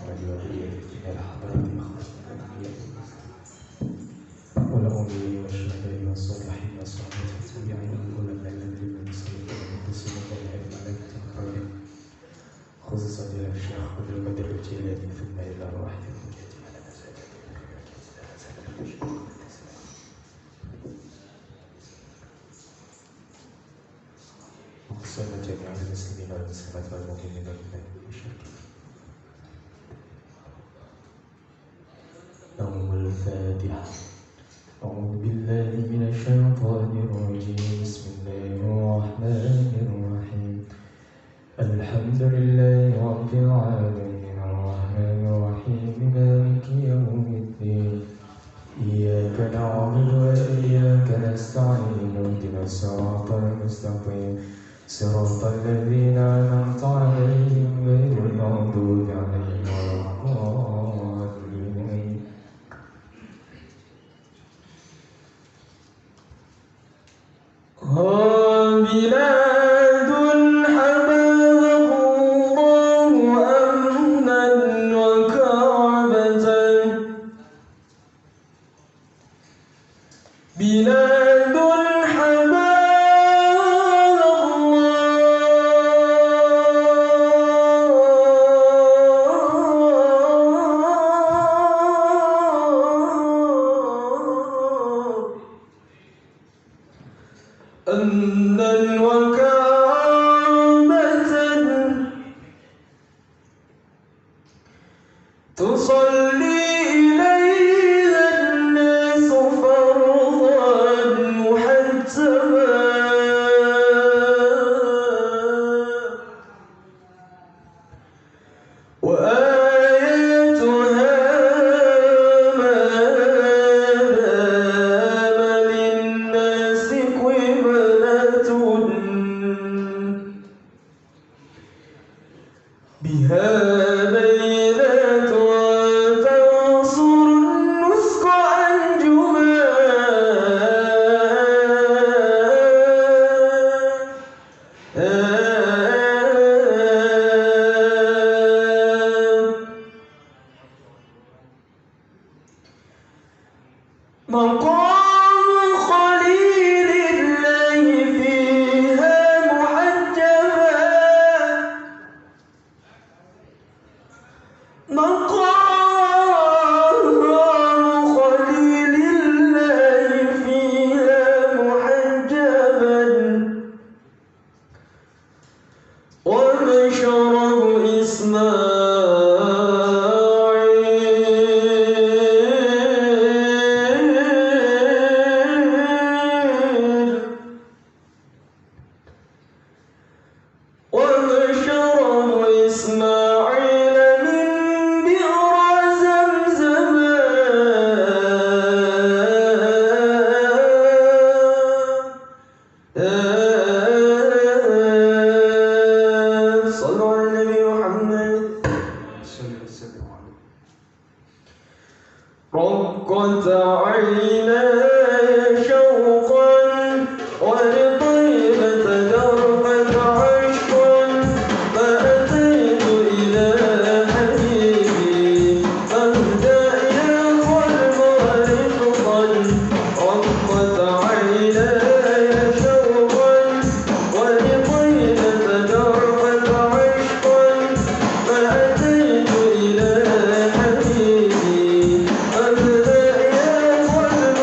محمد وذريته من الحضرات وخاصة الأنبياء والأولياء والشهداء والصالحين والصالحات والتابعين والعلماء الذين المسلمين والمخلصين والعلم الملائكة المكرمين خصوصا إلى الشيخ عبد القادر الجيلاني ثم إلى أرواح الحجاج على مساجد وقسم جميع المسلمين والمسلمات والمؤمنين بالله بشرك الفاتحة. أعوذ بالله من الشيطان الرجيم. بسم الله الرحمن الرحيم. الحمد لله رب العالمين الرحمن الرحيم مالك يوم الدين إياك نعبد وإياك نستعين اهدنا الصراط المستقيم صراط الذين أنعمت عليهم غير المغضوب عليهم ولا الضالين. بلاد حماها الله أمنا وكرامة. بلاد حماها أمنا وكرامة تصلي إليها الناس فرضا محتما وآياتها ما دام للناس قبلة بها بينات تنصر النسك أنجما مقام خليل الله فيها محجبا. مقام خليل الله فيها محجبا ومشرب إسماعيل ومشرب إسماعيل من بئر زمزم. صلوا على النبي محمد صلى الله عليه وسلم. رقت عيناي شوقا ولطيبة دربت عشقا فأتيت إلى حبيبي فاهدأ يا قلب رفقا. رقت عيناي شوقا ولطيبة دربت عشقا فأتيت إلى حبيبي فاهدأ يا قلب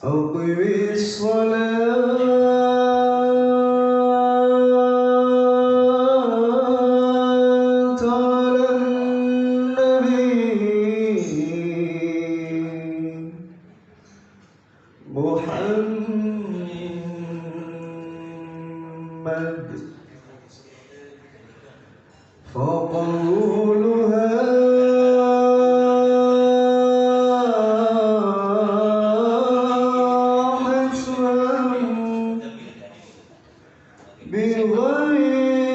أقم الصلاة على النبي محمد فقولها حسبا بغير